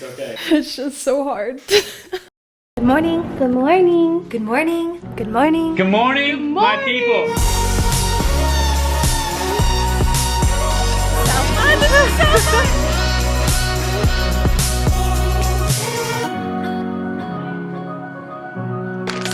It's okay. It's just so hard. Good morning. Good morning. Good morning. Good morning. Good morning, my people.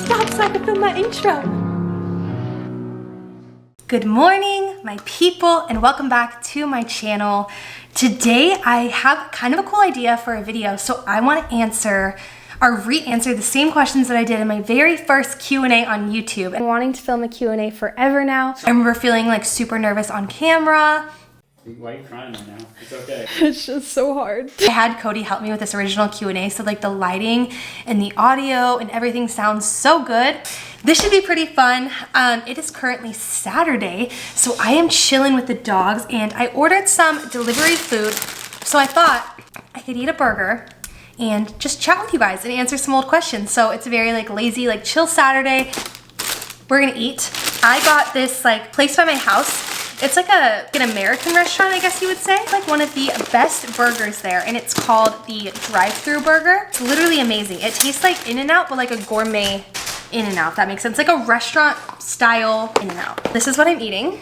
Stop so I can film my intro. Good morning, my people, and welcome back to my channel. Today, I have kind of a cool idea for a video, so I want to answer or re-answer the same questions that I did in my very first Q&A on YouTube. I've been wanting to film a Q&A forever now. I remember feeling like super nervous on camera. Why are you crying right now? It's okay. It's just so hard. I had Cody help me with this original Q&A, so like the lighting and the audio and everything sounds so good. This should be pretty fun. It is currently Saturday, so I am chilling with the dogs, and I ordered some delivery food, so I thought I could eat a burger and just chat with you guys and answer some old questions. So it's a very like lazy, like chill Saturday. We're gonna eat. I got this like place by my house. It's like an American restaurant, I guess you would say. Like one of the best burgers there, and it's called the drive-thru burger. It's literally amazing. It tastes like In-N-Out, but like a gourmet In-N-Out, if that makes sense. Like a restaurant style In-N-Out. This is what I'm eating.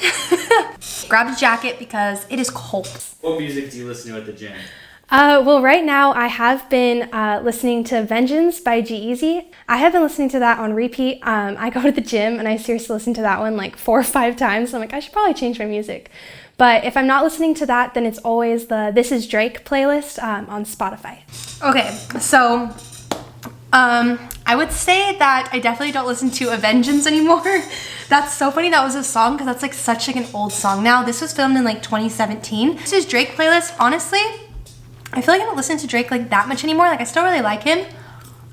Grabbed a jacket because it is cold. What music do you listen to at the gym? Well, right now I have been listening to Vengeance by G-Eazy. I have been listening to that on repeat. I go to the gym and I seriously listen to that one like 4 or 5 times. I'm like, I should probably change my music. But if I'm not listening to that, then it's always the This Is Drake playlist on Spotify. Okay, so I would say that I definitely don't listen to A Vengeance anymore. That's so funny that was a song because that's like such like an old song now. This was filmed in like 2017. This is Drake playlist, honestly. I feel like I don't listen to Drake like that much anymore. Like I still really like him.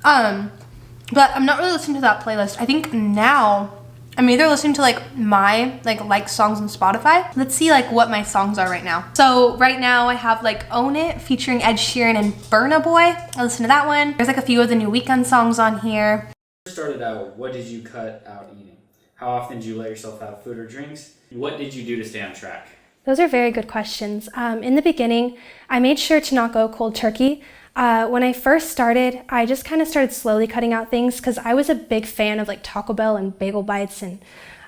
But I'm not really listening to that playlist. I think now I'm either listening to like my like songs on Spotify. Let's see like what my songs are right now. So right now I have like Own It featuring Ed Sheeran and Burna Boy. I listen to that one. There's like a few of the new Weeknd songs on here. Started out, what did you cut out eating? How often did you let yourself have food or drinks? What did you do to stay on track? Those are very good questions. In the beginning, I made sure to not go cold turkey. When I first started, I just kind of started slowly cutting out things because I was a big fan of like Taco Bell and Bagel Bites, and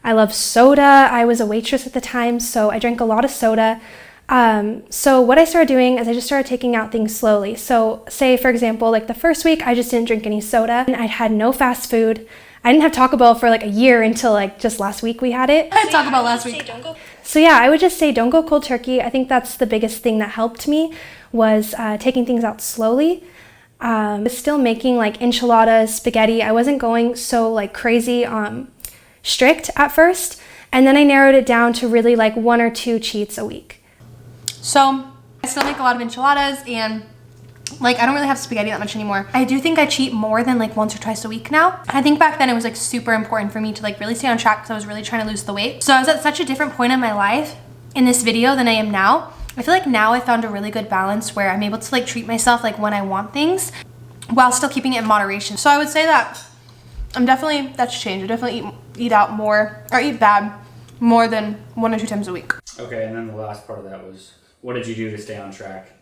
I love soda. I was a waitress at the time, so I drank a lot of soda. So what I started doing is I just started taking out things slowly. So say, for example, like the first week, I just didn't drink any soda, and I had no fast food. I didn't have Taco Bell for like a year until like just last week we had it. I had Taco Bell last week. So yeah, I would just say don't go cold turkey. I think that's the biggest thing that helped me was taking things out slowly. I was still making like enchiladas, spaghetti. I wasn't going so like crazy strict at first. And then I narrowed it down to really like 1 or 2 cheats a week. So I still make a lot of enchiladas, and like I don't really have spaghetti that much anymore. I do think I cheat more than like once or twice a week now. I think back then it was like super important for me to like really stay on track because I was really trying to lose the weight. So I was at such a different point in my life in this video than I am now. I feel like now I found a really good balance where I'm able to like treat myself like when I want things while still keeping it in moderation. So I would say that that's changed. I definitely eat out more or eat bad more than 1 or 2 times a week. Okay, and then the last part of that was, what did you do to stay on track?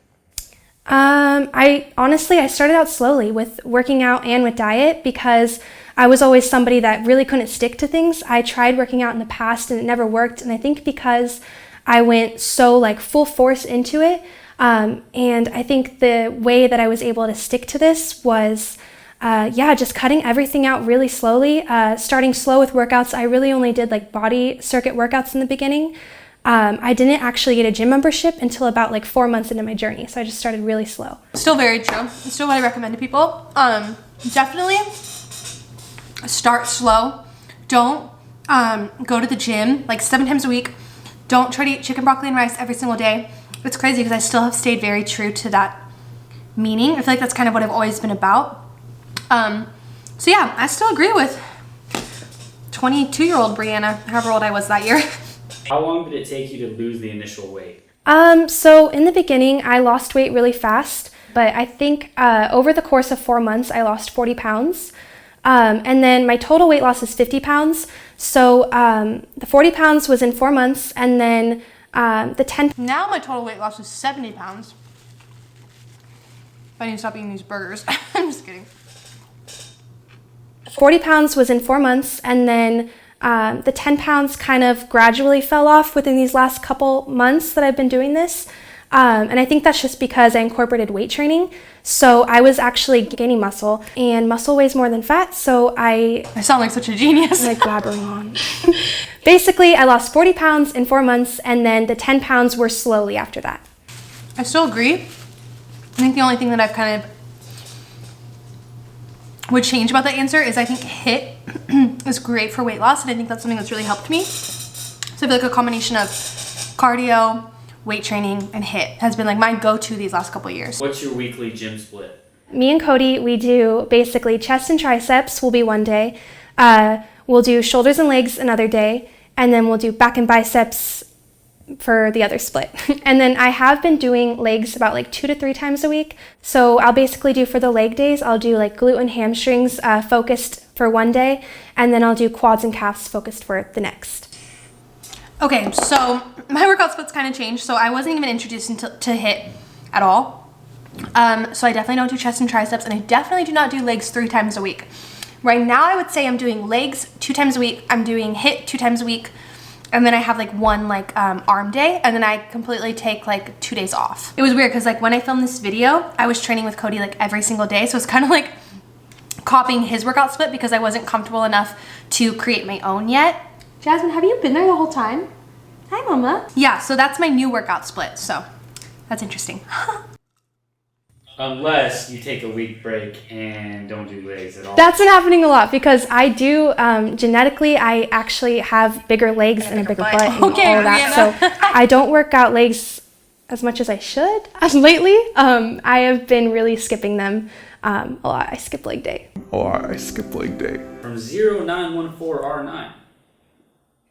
I started out slowly with working out and with diet because I was always somebody that really couldn't stick to things. I tried working out in the past and it never worked. And I think because I went so like full force into it, and I think the way that I was able to stick to this was, just cutting everything out really slowly, starting slow with workouts. I really only did like body circuit workouts in the beginning. I didn't actually get a gym membership until about like 4 months into my journey. So I just started really slow. Still very true. It's still what I recommend to people. Definitely start slow. Don't go to the gym like 7 times a week. Don't try to eat chicken, broccoli, and rice every single day. It's crazy because I still have stayed very true to that meaning. I feel like that's kind of what I've always been about. So yeah, I still agree with 22-year-old Brianna, however old I was that year. How long did it take you to lose the initial weight? So in the beginning, I lost weight really fast, but I think over the course of 4 months, I lost 40 pounds. And then my total weight loss is 50 pounds. So the 40 pounds was in 4 months, and then the 10. Now my total weight loss is 70 pounds. I need to stop eating these burgers. I'm just kidding. 40 pounds was in 4 months, and then the 10 pounds kind of gradually fell off within these last couple months that I've been doing this. And I think that's just because I incorporated weight training. So I was actually gaining muscle, and muscle weighs more than fat, so I sound like such a genius. like blabbering on. Basically, I lost 40 pounds in 4 months, and then the 10 pounds were slowly after that. I still agree. I think the only thing that I've kind of would change about that answer is I think HIIT is great for weight loss, and I think that's something that's really helped me. So I feel like a combination of cardio, weight training, and HIIT has been like my go-to these last couple of years. What's your weekly gym split? Me and Cody, we do basically chest and triceps will be one day. We'll do shoulders and legs another day, and then we'll do back and biceps for the other split. And then I have been doing legs about like 2 to 3 times a week. So I'll basically do for the leg days, I'll do like glute and hamstrings focused for one day, and then I'll do quads and calves focused for the next. Okay, so my workout splits kind of changed. So I wasn't even introduced to HIIT at all. So I definitely don't do chest and triceps, and I definitely do not do legs 3 times a week. Right now I would say I'm doing legs 2 times a week, I'm doing HIIT 2 times a week, and then I have like one like arm day, and then I completely take like 2 days off. It was weird because like when I filmed this video, I was training with Cody like every single day, so it's kind of like copying his workout split because I wasn't comfortable enough to create my own yet. Jasmine, have you been there the whole time? Hi, Mama. Yeah, so that's my new workout split, so that's interesting. Unless you take a week break and don't do legs at all. That's been happening a lot because I do, genetically, I actually have bigger legs and a bigger butt and all of that. So I don't work out legs as much as I should lately. I have been really skipping them a lot. I skip leg day. From 0914R9.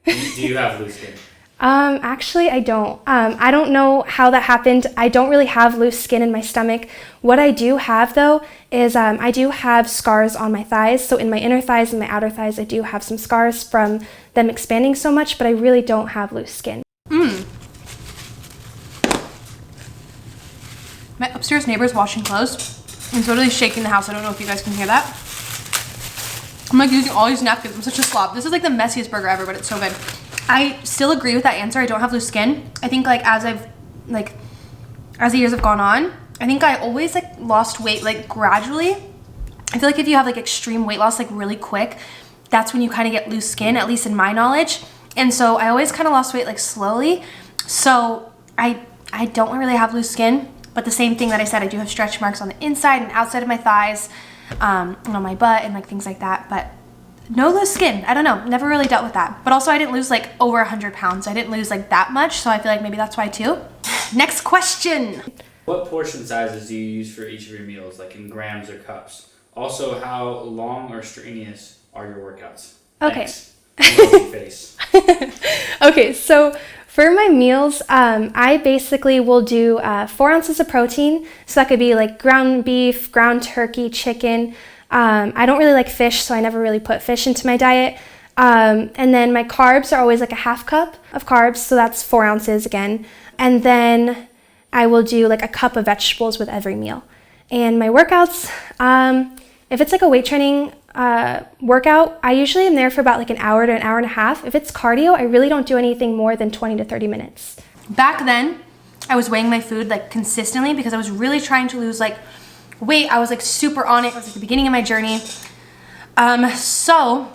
Do you have loose skin? Actually, I don't. I don't know how that happened. I don't really have loose skin in my stomach. What I do have, though, is I do have scars on my thighs. So in my inner thighs and my outer thighs, I do have some scars from them expanding so much, but I really don't have loose skin. My upstairs neighbor's washing clothes. I'm totally shaking the house. I don't know if you guys can hear that. I'm like using all these napkins. I'm such a slob. This is like the messiest burger ever, but it's so good. I still agree with that answer. I don't have loose skin. I think like as the years have gone on, I think I always like lost weight like gradually. I feel like if you have like extreme weight loss like really quick, that's when you kind of get loose skin, at least in my knowledge. And so I always kind of lost weight like slowly. So I don't really have loose skin, but the same thing that I said, I do have stretch marks on the inside and outside of my thighs, and on my butt and like things like that. But no loose skin. I don't know. Never really dealt with that. But also I didn't lose like over 100 pounds. I didn't lose like that much. So I feel like maybe that's why too. Next question. What portion sizes do you use for each of your meals, like in grams or cups? Also, how long or strenuous are your workouts? Okay. Thanks. Emoji face. Okay, so for my meals, I basically will do 4 ounces of protein. So that could be like ground beef, ground turkey, chicken. I don't really like fish, so I never really put fish into my diet. And then my carbs are always like a half cup of carbs, so that's 4 ounces again. And then I will do like a cup of vegetables with every meal. And my workouts, if it's like a weight training workout, I usually am there for about like an hour to an hour and a half. If it's cardio, I really don't do anything more than 20 to 30 minutes. Back then, I was weighing my food like consistently because I was really trying to lose like weight. I was like super on it. It was like the beginning of my journey. So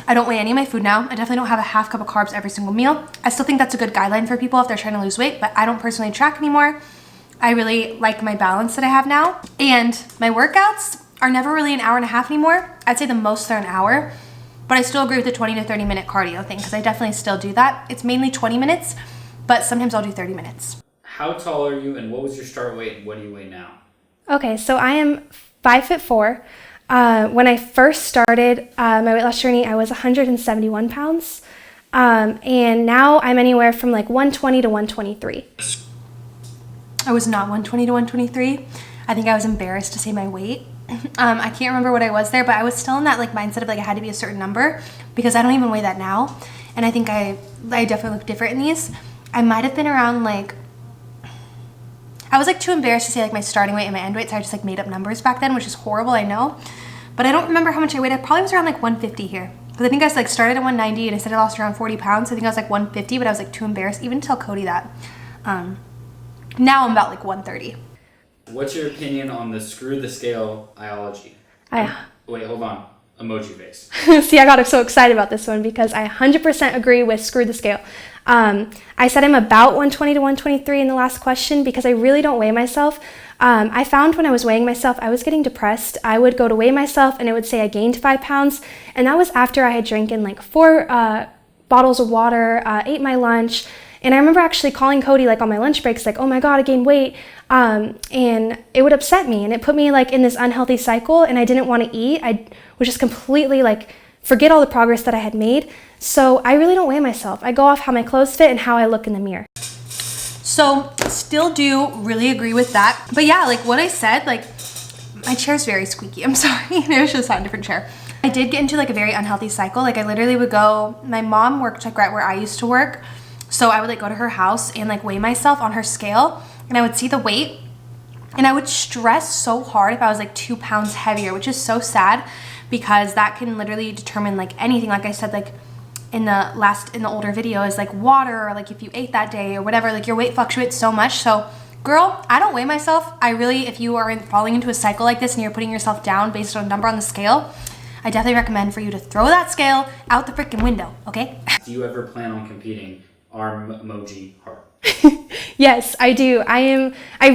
I don't weigh any of my food now. I definitely don't have a half cup of carbs every single meal. I still think that's a good guideline for people if they're trying to lose weight, but I don't personally track anymore. I really like my balance that I have now. And my workouts are never really an hour and a half anymore. I'd say the most they're an hour, but I still agree with the 20 to 30 minute cardio thing because I definitely still do that. It's mainly 20 minutes, but sometimes I'll do 30 minutes. How tall are you and what was your start weight and what do you weigh now? Okay, so I am 5'4". When I first started my weight loss journey, I was 171 pounds. And now I'm anywhere from like 120 to 123. I was not 120 to 123. I think I was embarrassed to say my weight. I can't remember what I was there, but I was still in that like mindset of like I had to be a certain number because I don't even weigh that now. And I think I definitely look different in these. I might have been around like, I was like too embarrassed to say like my starting weight and my end weight, so I just like made up numbers back then, which is horrible, I know. But I don't remember how much I weighed. I probably was around like 150 here. Because I think I was like started at 190 and I said I lost around 40 pounds. So I think I was like 150, but I was like too embarrassed even to tell Cody that. Now I'm about like 130. What's your opinion on the screw the scale ideology? Wait, hold on. Emoji face. See, I got so excited about this one because I 100% agree with screw the scale. I said I'm about 120 to 123 in the last question because I really don't weigh myself. I found when I was weighing myself, I was getting depressed. I would go to weigh myself and it would say I gained 5 pounds. And that was after I had drinking like 4 bottles of water, ate my lunch. And I remember actually calling Cody like on my lunch breaks, like, oh my God, I gained weight. And it would upset me and it put me like in this unhealthy cycle and I didn't want to eat. I was just completely like, forget all the progress that I had made. So I really don't weigh myself. I go off how my clothes fit and how I look in the mirror. So still do really agree with that. But yeah, like what I said, like my chair's very squeaky. I'm sorry. Maybe I should have sat in a different chair. I did get into like a very unhealthy cycle. Like I literally would go, my mom worked like right where I used to work. So I would like go to her house and like weigh myself on her scale and I would see the weight and I would stress so hard if I was like 2 pounds heavier, which is so sad because that can literally determine like anything. Like I said, like in the older video is like water or like if you ate that day or whatever, like your weight fluctuates so much. So girl, I don't weigh myself. I really, if you are falling into a cycle like this and you're putting yourself down based on a number on the scale, I definitely recommend for you to throw that scale out the freaking window, okay? Do you ever plan on competing? Arm emoji heart. Yes, I do. I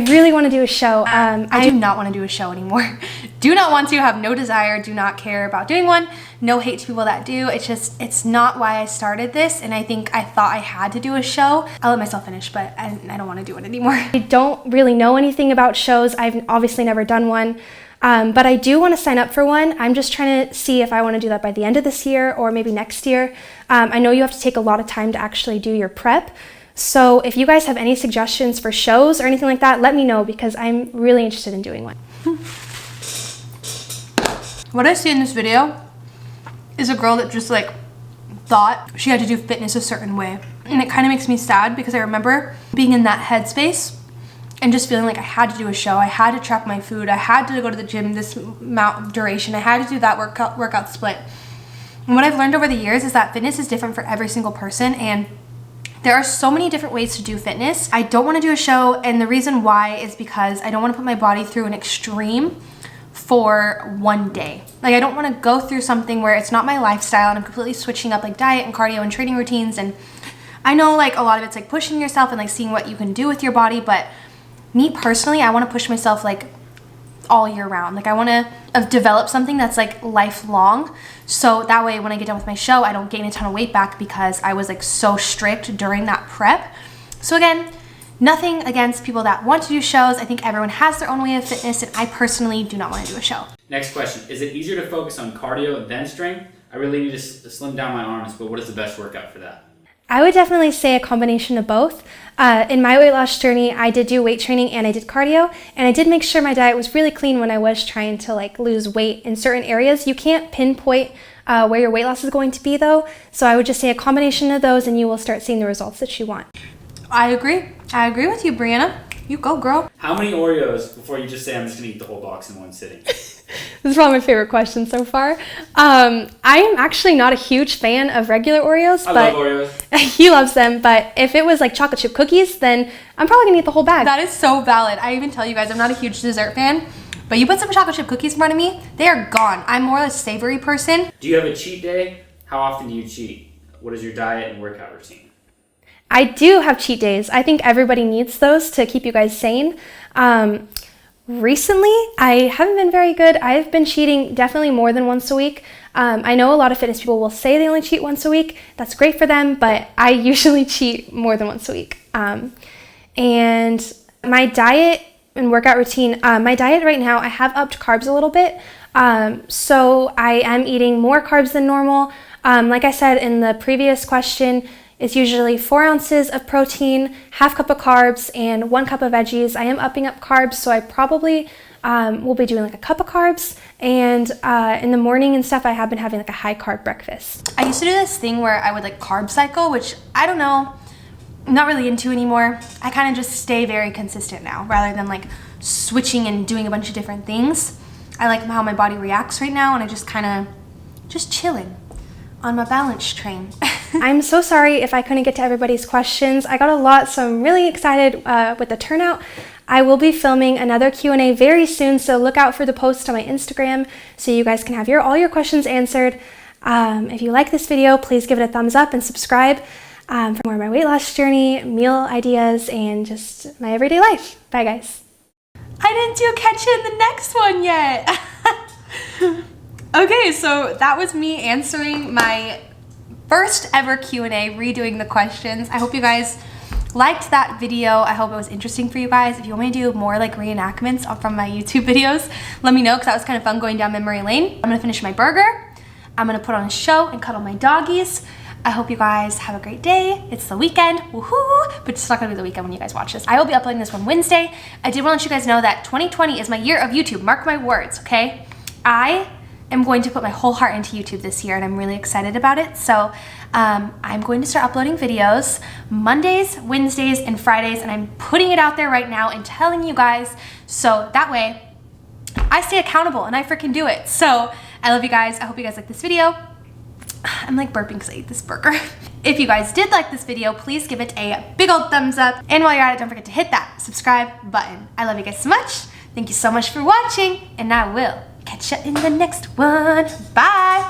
really want to do a show. I do not want to do a show anymore. Do not want to, have no desire, do not care about doing one. No hate to people that do. It's not why I started this. And I think I thought I had to do a show. I'll let myself finish, but I don't want to do it anymore. I don't really know anything about shows. I've obviously never done one. But I do want to sign up for one. I'm just trying to see if I want to do that by the end of this year or maybe next year. I know you have to take a lot of time to actually do your prep. So if you guys have any suggestions for shows or anything like that, let me know because I'm really interested in doing one. What I see in this video is a girl that just like thought she had to do fitness a certain way. And it kind of makes me sad because I remember being in that headspace and just feeling like I had to do a show. I had to track my food. I had to go to the gym this amount of duration. I had to do that workout split. And what I've learned over the years is that fitness is different for every single person. And there are so many different ways to do fitness. I don't want to do a show. And the reason why is because I don't want to put my body through an extreme for one day. Like I don't want to go through something where it's not my lifestyle and I'm completely switching up like diet and cardio and training routines. And I know like a lot of it's like pushing yourself and like seeing what you can do with your body, but me personally, I want to push myself like all year round. Like I want to develop something that's like lifelong. So that way when I get done with my show, I don't gain a ton of weight back because I was like so strict during that prep. So again, nothing against people that want to do shows. I think everyone has their own way of fitness and I personally do not want to do a show. Next question. Is it easier to focus on cardio than strength? I really need to slim down my arms, but what is the best workout for that? I would definitely say a combination of both. In my weight loss journey, I did do weight training and I did cardio, and I did make sure my diet was really clean when I was trying to like lose weight in certain areas. You can't pinpoint where your weight loss is going to be though, so I would just say a combination of those and you will start seeing the results that you want. I agree. I agree with you, Brianna. You go, girl. How many Oreos before you just say I'm just gonna eat the whole box in one sitting? This is probably my favorite question so far. I am actually not a huge fan of regular Oreos. I love Oreos. He loves them, but if it was like chocolate chip cookies, then I'm probably gonna eat the whole bag. That is so valid. I even tell you guys I'm not a huge dessert fan, but you put some chocolate chip cookies in front of me, they are gone. I'm more a savory person. Do you have a cheat day? How often do you cheat? What is your diet and workout routine? I do have cheat days. I think everybody needs those to keep you guys sane. Recently, I haven't been very good. I've been cheating definitely more than once a week. I know a lot of fitness people will say they only cheat once a week. That's great for them, but I usually cheat more than once a week. And my diet and workout routine, my diet right now, I have upped carbs a little bit. So I am eating more carbs than normal. Like I said in the previous question, it's usually 4 ounces of protein, half cup of carbs, and 1 cup of veggies. I am upping up carbs, so I probably will be doing like a cup of carbs. And in the morning and stuff, I have been having like a high carb breakfast. I used to do this thing where I would like carb cycle, which I don't know. not really into anymore. I kind of just stay very consistent now rather than like switching and doing a bunch of different things. I like how my body reacts right now, and I just kind of just chilling on my balance train. I'm so sorry if I couldn't get to everybody's questions. I got a lot, so I'm really excited with the turnout. I will be filming another Q&A very soon, so look out for the post on my Instagram so you guys can have all your questions answered. If you like this video, please give it a thumbs up and subscribe for more of my weight loss journey, meal ideas, and just my everyday life. Bye, guys. I didn't do a catch in the next one yet. Okay, so that was me answering my first ever Q&A, redoing the questions. I hope you guys liked that video. I hope it was interesting for you guys. If you want me to do more like reenactments from my YouTube videos, let me know, because that was kind of fun going down memory lane. I'm gonna finish my burger. I'm gonna put on a show and cuddle my doggies. I hope you guys have a great day. It's the weekend, woohoo! But it's not gonna be the weekend when you guys watch this. I will be uploading this one Wednesday. I did want to let you guys know that 2020 is my year of YouTube. Mark my words, okay? I am going to put my whole heart into YouTube this year, and I'm really excited about it. So I'm going to start uploading videos Mondays, Wednesdays, and Fridays, and I'm putting it out there right now and telling you guys, so that way I stay accountable and I freaking do it. So I love you guys. I hope you guys like this video. I'm like burping because I ate this burger. If you guys did like this video, please give it a big old thumbs up. And while you're at it, don't forget to hit that subscribe button. I love you guys so much. Thank you so much for watching, and I will catch you in the next one. Bye.